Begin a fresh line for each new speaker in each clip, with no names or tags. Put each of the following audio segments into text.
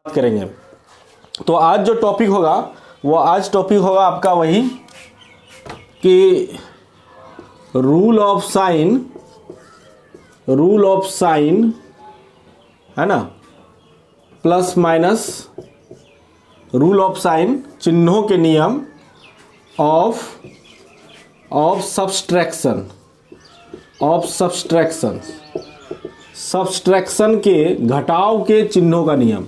करेंगे। तो आज जो टॉपिक होगा वो आपका वही कि रूल ऑफ साइन है ना, plus minus, rule of sine, चिन्हों के नियम ऑफ सब्सट्रैक्शन के घटाव के चिन्हों का नियम,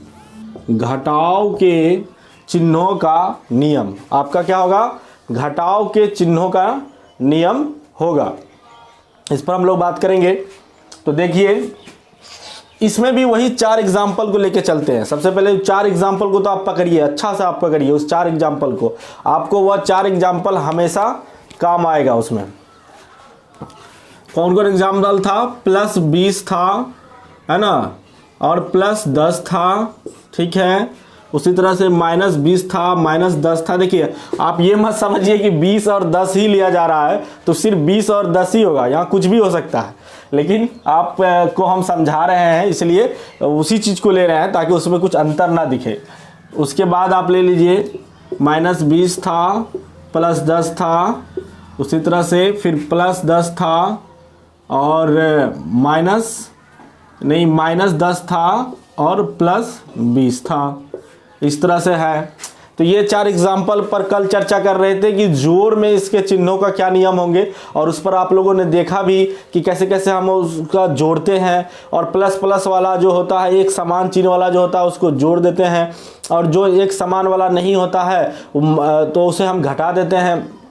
घटाव के चिन्हों का नियम आपका क्या होगा, घटाव के चिन्हों का नियम होगा। इस पर हम लोग बात करेंगे। तो देखिए इसमें भी वही 4 एग्जाम्पल को लेके चलते हैं। सबसे पहले 4 एग्जाम्पल को तो आप पकड़िए, अच्छा से आप पकड़िए उस 4 एग्जाम्पल को, आपको वह 4 एग्जाम्पल हमेशा काम आएगा। उसमें कौन कौन एग्जाम्पल था, प्लस 20 था है ना, और प्लस 10 था, ठीक है। उसी तरह से माइनस 20 था, माइनस 10 था। देखिए आप ये मत समझिए कि 20 और 10 ही लिया जा रहा है तो सिर्फ 20 और 10 ही होगा, यहाँ कुछ भी हो सकता है, लेकिन आप को हम समझा रहे हैं इसलिए उसी चीज़ को ले रहे हैं ताकि उसमें कुछ अंतर ना दिखे। उसके बाद आप ले लीजिए माइनस 20 था, प्लस 10 था, उसी तरह से फिर प्लस 10 था और माइनस 10 था और प्लस 20 था, इस तरह से है। तो ये 4 एग्जाम्पल पर कल चर्चा कर रहे थे कि जोड़ में इसके चिन्हों का क्या नियम होंगे, और उस पर आप लोगों ने देखा भी कि कैसे कैसे हम उसका जोड़ते हैं, और प्लस प्लस वाला जो होता है, एक समान चिन्ह वाला जो होता है उसको जोड़ देते हैं, और जो एक समान वाला नहीं होता है तो उसे हम घटा देते हैं।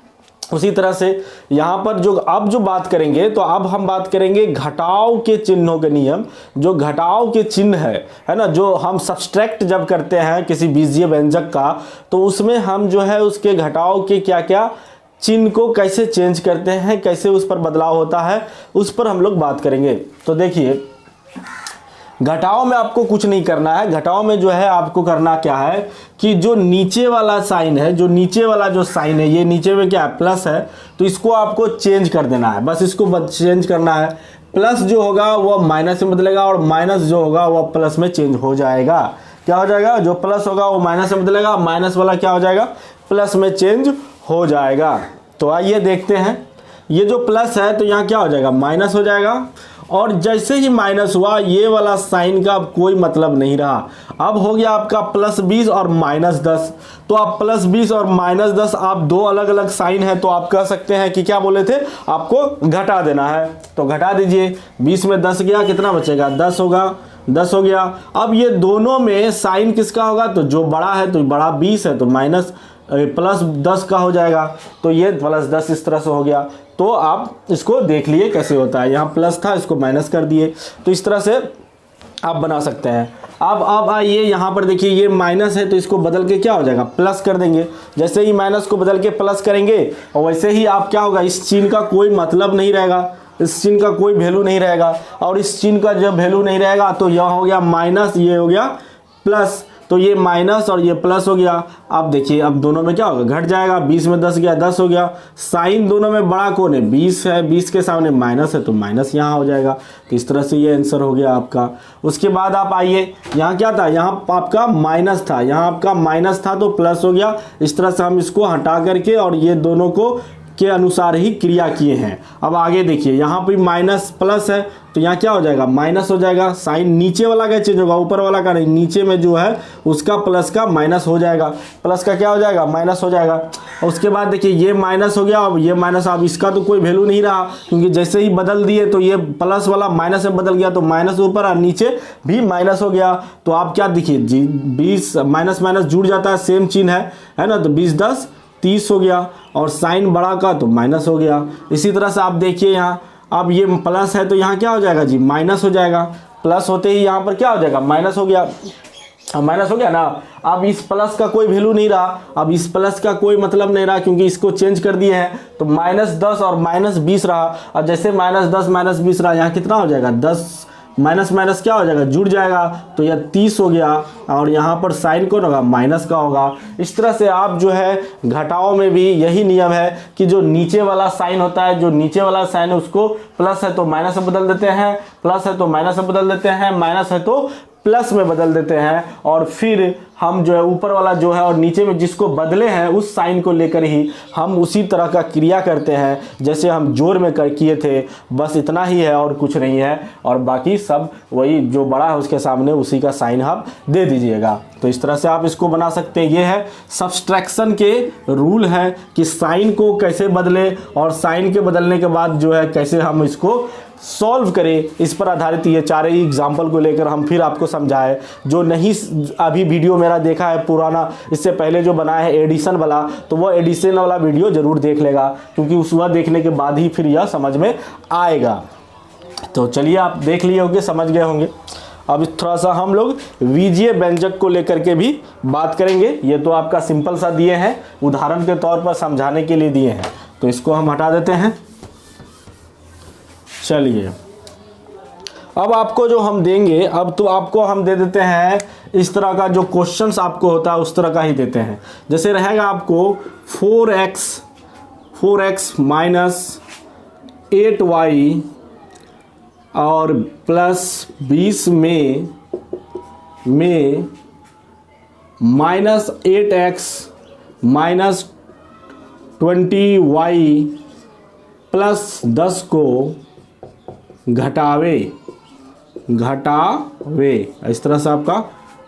उसी तरह से यहाँ पर अब जो बात करेंगे, तो अब हम बात करेंगे घटाव के चिन्हों के नियम। जो घटाव के चिन्ह है ना, जो हम सब्सट्रैक्ट जब करते हैं किसी बीजीय व्यंजक का, तो उसमें हम जो है उसके घटाव के क्या क्या चिन्ह को कैसे चेंज करते हैं, कैसे उस पर बदलाव होता है, उस पर हम लोग बात करेंगे। तो देखिए घटाव में आपको कुछ नहीं करना है। घटाव में जो है आपको करना क्या है कि जो नीचे वाला साइन है, जो नीचे वाला जो साइन है, ये नीचे में क्या है, प्लस है, तो इसको आपको चेंज कर देना है, बस इसको चेंज करना है। प्लस जो होगा वह माइनस में बदलेगा और माइनस जो होगा वह प्लस में चेंज हो जाएगा। क्या हो जाएगा, जो प्लस होगा वो माइनस में बदलेगा, माइनस वाला क्या हो जाएगा, प्लस में चेंज हो जाएगा। तो आइए देखते हैं, ये जो प्लस है तो यहाँ क्या हो जाएगा, माइनस हो जाएगा, और जैसे ही माइनस हुआ ये वाला साइन का कोई मतलब नहीं रहा। अब हो गया आपका प्लस 20 और माइनस 10। तो आप प्लस 20 और माइनस 10 आप दो अलग अलग साइन है, तो आप कह सकते हैं कि क्या बोले थे, आपको घटा देना है। तो घटा दीजिए, 20 में 10 गया, कितना बचेगा, 10 होगा, 10 हो गया। अब ये दोनों में साइन किसका होगा, तो जो बड़ा है तो बड़ा 20 है तो माइनस प्लस 10 का हो जाएगा, तो ये प्लस 10 इस तरह से हो गया। तो आप इसको देख लिए कैसे होता है, यहाँ प्लस था इसको माइनस कर दिए, तो इस तरह से आप बना सकते हैं। अब आइए यहाँ पर देखिए, ये माइनस है तो इसको बदल के क्या हो जाएगा, प्लस कर देंगे। जैसे ही माइनस को बदल के प्लस करेंगे और वैसे ही आप क्या होगा, इस चिन्ह का कोई मतलब नहीं रहेगा, इस चिन्ह का कोई वैल्यू नहीं रहेगा, और इस चिन्ह का जब वैल्यू नहीं रहेगा तो यह हो गया माइनस, ये हो गया प्लस, तो ये माइनस और ये प्लस हो गया। अब देखिए अब दोनों में क्या होगा, घट जाएगा, 20 में 10 गया, 10 हो गया। साइन दोनों में बड़ा कौन है, 20 है, 20 के सामने माइनस है तो माइनस यहाँ हो जाएगा। तो इस तरह से ये आंसर हो गया आपका। उसके बाद आप आइए, यहाँ क्या था, यहाँ आपका माइनस था, यहाँ आपका माइनस था तो प्लस हो गया। इस तरह से हम इसको हटा करके और ये दोनों को के अनुसार ही क्रिया किए हैं। अब आगे देखिए, यहाँ पे माइनस प्लस है तो यहाँ क्या हो जाएगा, माइनस हो जाएगा। साइन नीचे वाला का चेंज होगा, ऊपर वाला का नहीं, नीचे में जो है उसका प्लस का माइनस हो जाएगा, प्लस का क्या हो जाएगा, माइनस हो जाएगा। और उसके बाद देखिए ये माइनस हो गया, अब ये माइनस, अब इसका तो कोई वैल्यू नहीं रहा क्योंकि जैसे ही बदल दिए तो ये प्लस वाला माइनस में बदल गया, तो माइनस ऊपर और नीचे भी माइनस हो गया। तो आप क्या देखिए, 20 माइनस माइनस जुड़ जाता है, सेम चिन्ह है ना, तो 20 10 30 हो गया, और साइन बड़ा का तो माइनस हो गया। इसी तरह से आप देखिए यहाँ, अब ये प्लस है तो यहाँ क्या हो जाएगा जी, माइनस हो जाएगा। प्लस होते ही यहाँ पर क्या हो जाएगा, माइनस हो गया, माइनस हो गया ना। अब इस प्लस का कोई वैल्यू नहीं रहा, अब इस प्लस का कोई मतलब नहीं रहा क्योंकि इसको चेंज कर दिए हैं, तो माइनस 10 और माइनस 20 रहा। और जैसे माइनस 10 माइनस 20 रहा, यहाँ कितना हो जाएगा, 10 माइनस माइनस क्या हो जाएगा, जुड़ जाएगा, तो यह 30 हो गया, और यहाँ पर साइन कौन होगा, माइनस का होगा। इस तरह से आप जो है घटाओ में भी यही नियम है कि जो नीचे वाला साइन होता है, जो नीचे वाला साइन है उसको प्लस है तो माइनस में बदल देते हैं, प्लस है तो माइनस में बदल देते हैं, माइनस है तो प्लस में बदल देते हैं और फिर हम जो है ऊपर वाला जो है और नीचे में जिसको बदले हैं उस साइन को लेकर ही हम उसी तरह का क्रिया करते हैं जैसे हम जोड़ में किए थे। बस इतना ही है और कुछ नहीं है, और बाकी सब वही जो बड़ा है उसके सामने उसी का साइन आप दे दीजिएगा। तो इस तरह से आप इसको बना सकते हैं। ये है सब्सट्रैक्शन के रूल है कि साइन को कैसे बदले और साइन के बदलने के बाद जो है कैसे हम इसको सॉल्व करें। इस पर आधारित ये चार ही एग्जाम्पल को लेकर हम फिर आपको समझाए। जो नहीं अभी वीडियो मेरा देखा है पुराना, इससे पहले जो बनाया है एडिशन वाला, तो वो एडिशन वाला वीडियो जरूर देख लेगा, क्योंकि उस वह देखने के बाद ही फिर यह समझ में आएगा। तो चलिए आप देख लिए होंगे, समझ गए होंगे। अब थोड़ा सा हम लोग बीजीय व्यंजक को लेकर के भी बात करेंगे। ये तो आपका सिंपल सा दिए हैं, उदाहरण के तौर पर समझाने के लिए दिए हैं, तो इसको हम हटा देते हैं। चलिए अब आपको जो हम देंगे, अब तो आपको हम दे देते हैं इस तरह का जो क्वेश्चंस आपको होता है उस तरह का ही देते हैं। जैसे रहेगा आपको 4x माइनस 8y और प्लस 20 में minus 8x minus 20y plus 10 को घटावे। इस तरह से आपका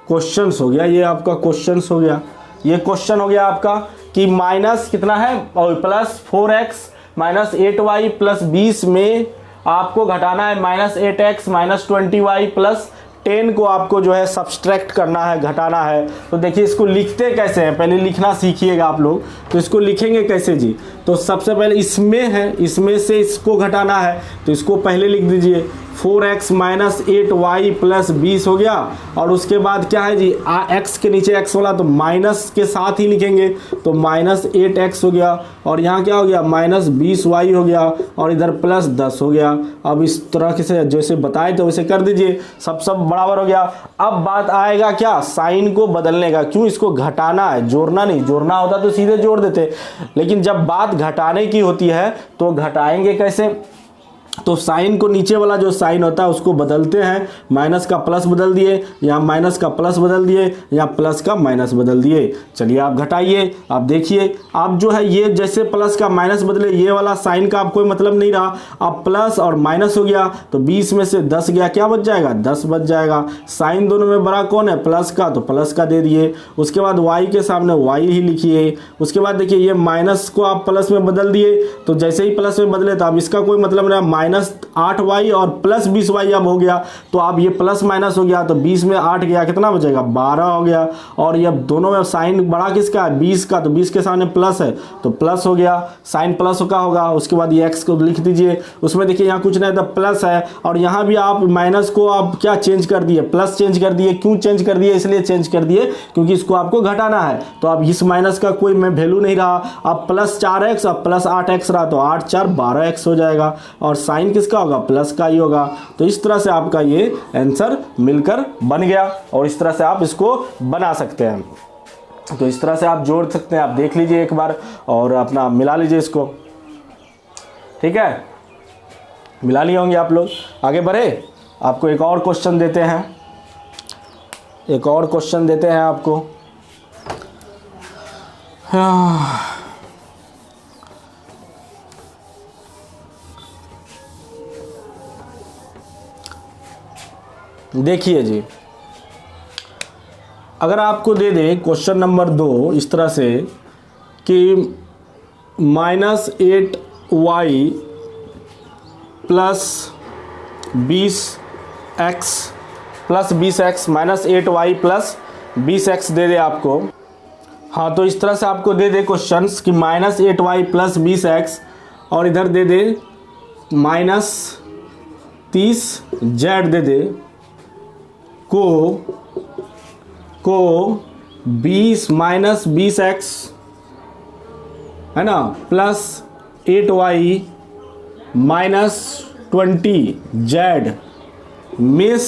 क्वेश्चंस हो गया। ये आपका क्वेश्चंस हो गया। ये क्वेश्चन हो गया आपका कि माइनस कितना है और plus 4x minus 8y plus 20 में आपको घटाना है minus 8x minus 20y plus 10 को आपको जो है सब्सट्रैक्ट करना है, घटाना है। तो देखिए इसको लिखते कैसे हैं, पहले लिखना सीखिएगा आप लोग। तो इसको लिखेंगे कैसे जी? तो सबसे पहले इसमें है, इसमें से इसको घटाना है, तो इसको पहले लिख दीजिए 4x माइनस 8y प्लस 20 हो गया। और उसके बाद क्या है जी, x के नीचे x वाला तो माइनस के साथ ही लिखेंगे, तो माइनस 8x हो गया। और यहाँ क्या हो गया, माइनस 20y हो गया, और इधर प्लस 10 हो गया। अब इस तरह से जैसे बताए तो वैसे कर दीजिए, सब बराबर हो गया। अब बात आएगा क्या, साइन को बदलने का। क्यों, इसको घटाना है, जोड़ना नहीं। जोड़ना होता तो सीधे जोड़ देते, लेकिन जब बात घटाने की होती है तो घटाएंगे कैसे। तो साइन को नीचे वाला जो साइन होता है उसको बदलते हैं, माइनस का प्लस बदल दिए, यहाँ माइनस का प्लस बदल दिए, यहाँ प्लस का माइनस बदल दिए। चलिए आप घटाइए, आप देखिए आप जो है ये जैसे प्लस का माइनस बदले, ये वाला साइन का आप कोई मतलब नहीं रहा। अब प्लस और माइनस हो गया तो 20 में से 10 गया, क्या बच जाएगा, 10 बच जाएगा। साइन दोनों में बड़ा कौन है, प्लस का, तो प्लस का दे दिए। उसके बाद y के सामने y ही लिखिए। उसके बाद देखिए ये माइनस को आप प्लस में बदल दिए, तो जैसे ही प्लस में बदले तो अब इसका कोई मतलब नहीं, माइनस 8y और प्लस 20y अब हो गया। तो अब ये प्लस माइनस हो गया, तो 20 में 8 गया, कितना बचेगा, 12 हो गया। और ये दोनों में साइन बड़ा किसका है, 20 का, तो 20 के सामने प्लस है तो प्लस हो गया, साइन प्लस का होगा। उसके बाद ये x को लिख दीजिए, उसमें देखिए यहाँ कुछ नहीं तो प्लस है, और यहाँ भी आप माइनस को आप क्या चेंज कर दिए, प्लस चेंज कर दिए। क्यों चेंज कर दिए, इसलिए चेंज कर दिए क्योंकि इसको आपको घटाना है। तो अब इस माइनस का कोई में वैल्यू नहीं रहा। अब प्लस 4x और प्लस 8x रहा, तो 8 4 12x हो जाएगा, और साइन किसका होगा, प्लस का ही होगा। तो इस तरह से आपका ये आंसर मिलकर बन गया, और इस तरह से आप इसको बना सकते हैं। तो इस तरह से आप जोड़ सकते हैं। आप देख लीजिए एक बार और अपना मिला लीजिए इसको, ठीक है, मिला लिए होंगे आप लोग। आगे बढ़े, आपको एक और क्वेश्चन देते हैं, एक और क्वेश्चन देते हैं आपको। देखिए जी, अगर आपको दे दे क्वेश्चन नंबर 2 इस तरह से कि minus 8y plus 20x minus 8y plus 20x दे दे आपको। हाँ, तो इस तरह से आपको दे दे क्वेश्चंस कि माइनस 8y प्लस 20x और इधर दे दे माइनस 30z दे दे को 20 माइनस 20x है ना प्लस 8y माइनस 20z में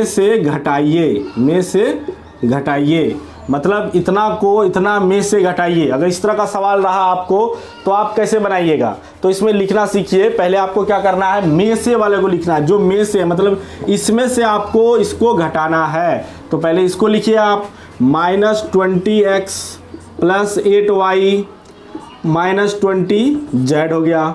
से घटाइए, मतलब इतना को इतना में से घटाइए। अगर इस तरह का सवाल रहा आपको तो आप कैसे बनाइएगा, तो इसमें लिखना सीखिए। पहले आपको क्या करना है, में से वाले को लिखना है, जो में से मतलब इसमें से आपको इसको घटाना है। तो पहले इसको लिखिए आप, -20x + 8y - 20z हो गया।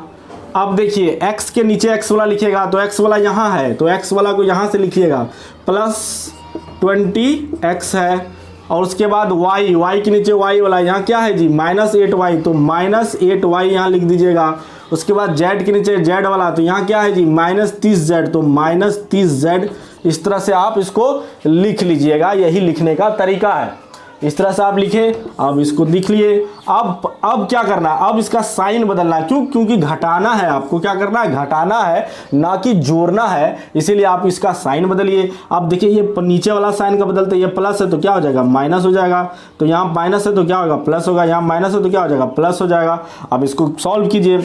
अब देखिए x के नीचे x वाला लिखिएगा, तो x वाला यहाँ है तो x वाला को यहाँ से लिखिएगा, +20x है। और उसके बाद y के नीचे y वाला यहाँ क्या है जी, -8y, तो -8y यहाँ लिख दीजिएगा। उसके बाद z के नीचे z वाला, तो यहाँ क्या है जी, -30z, तो -30z। इस तरह से आप इसको लिख लीजिएगा, यही लिखने का तरीका है। इस तरह से आप लिखें। अब इसको लिख लिए। अब क्या करना है, अब इसका साइन बदलना है। क्यों? क्योंकि घटाना है, आपको क्या करना है, घटाना है, ना कि जोड़ना है, इसीलिए आप इसका साइन बदलिए। अब देखिए ये नीचे वाला साइन का बदलते, ये प्लस है तो क्या हो जाएगा, माइनस हो जाएगा। तो यहाँ माइनस है तो क्या होगा, प्लस होगा। यहाँ माइनस है तो क्या हो जाएगा, प्लस हो जाएगा। अब इसको सॉल्व कीजिए,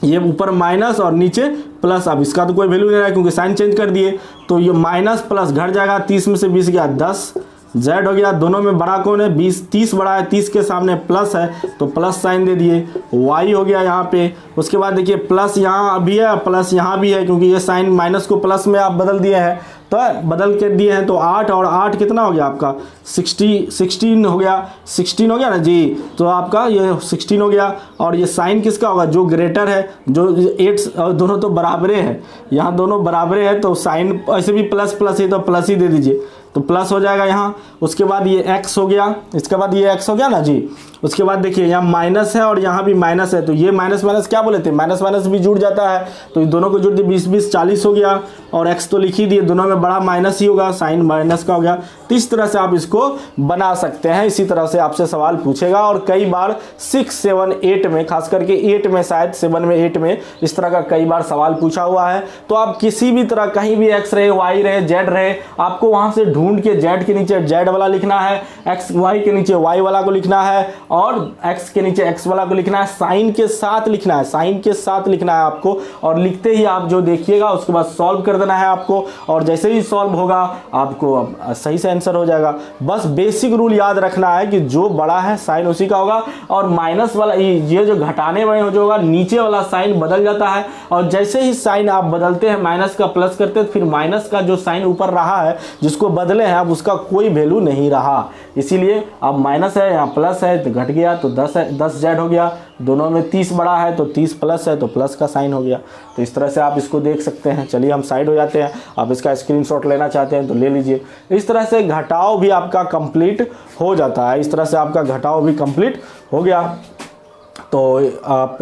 ये ऊपर माइनस और नीचे प्लस। अब इसका तो कोई वैल्यू नहीं रहा है क्योंकि साइन चेंज कर दिए, तो ये माइनस प्लस घट जाएगा। 30 में से 20 गया 10, z हो गया। दोनों में बड़ा कौन है, 20, 30 बड़ा है, 30 के सामने प्लस है तो प्लस साइन दे दिए। y हो गया यहाँ पे। उसके बाद देखिए प्लस यहाँ भी है, प्लस यहाँ भी है, क्योंकि ये साइन माइनस को प्लस में आप बदल दिए हैं, तो बदल के दिए हैं। तो 8 और 8 कितना हो गया आपका, 16 हो गया, 16 हो गया ना जी। तो आपका ये 16 हो गया। और ये साइन किसका होगा, जो ग्रेटर है, जो 8, दोनों तो बराबरे हैं, यहाँ दोनों बराबरे हैं, तो साइन ऐसे भी प्लस प्लस है तो प्लस ही दे दीजिए, तो प्लस हो जाएगा यहाँ। उसके बाद ये x हो गया, इसके बाद ये x हो गया ना जी। उसके बाद देखिए यहाँ माइनस है और यहाँ भी माइनस है, तो ये माइनस माइनस क्या बोले थे, माइनस माइनस भी जुड़ जाता है, तो दोनों को जुड़ दिए, 20 20 40 हो गया। और x तो लिख ही दिए, दोनों में बड़ा माइनस ही होगा, साइन माइनस का हो गया। तो इस तरह से आप इसको बना सकते हैं। इसी तरह से आपसे सवाल पूछेगा और कई बार 6, 7, 8 में, खास करके 8 में, शायद 7 में, 8 में इस तरह का कई बार सवाल पूछा हुआ है। तो आप किसी भी तरह, कहीं भी x रहे, y रहे, z रहे, आपको वहां से ढूंढ के z के नीचे z वाला लिखना है, x y के नीचे y वाला को लिखना है, और x के नीचे x वाला को लिखना है। साइन के साथ लिखना है, साइन के साथ लिखना है आपको। और लिखते ही आप जो देखिएगा उसके बाद सॉल्व कर देना है आपको, और जैसे ही सॉल्व होगा आपको सही से आंसर हो जाएगा। बस बेसिक रूल याद रखना है कि जो बड़ा है साइन उसी का होगा, और माइनस वाला, ये जो घटाने वाले जो होगा, नीचे वाला साइन बदल जाता है। और जैसे ही साइन आप बदलते हैं, माइनस का प्लस करते हैं, फिर माइनस का जो साइन ऊपर रहा है जिसको बदले हैं, अब उसका कोई वैल्यू नहीं रहा। इसीलिए अब माइनस है, यहाँ प्लस है तो घट गया, तो 10z हो गया। दोनों में 30 बड़ा है तो 30 प्लस है तो प्लस का साइन हो गया। तो इस तरह से आप इसको देख सकते हैं। चलिए हम साइड हो जाते हैं। आप इसका स्क्रीनशॉट लेना चाहते हैं तो ले लीजिए। इस तरह से घटाव भी आपका कंप्लीट हो जाता है। इस तरह से आपका घटाव भी कंप्लीट हो गया। तो आप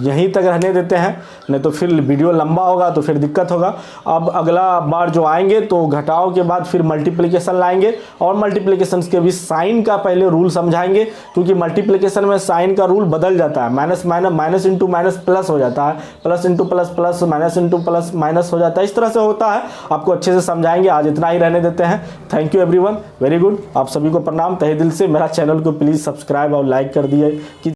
यहीं तक रहने देते हैं, नहीं तो फिर वीडियो लंबा होगा तो फिर दिक्कत होगा। अब अगला बार जो आएंगे तो घटाव के बाद फिर मल्टीप्लिकेशन लाएंगे, और मल्टीप्लिकेशन के भी साइन का पहले रूल समझाएंगे, क्योंकि मल्टीप्लिकेशन में साइन का रूल बदल जाता है। Minus minus, minus into minus plus हो जाता है, plus into plus plus, minus into plus minus हो जाता है। इस तरह से होता है, आपको अच्छे से समझाएंगे। आज इतना ही रहने देते हैं। Thank you everyone, very good. आप सभी को प्रणाम तहे दिल से। मेरा चैनल को प्लीज़ सब्सक्राइब और लाइक कर दिए कि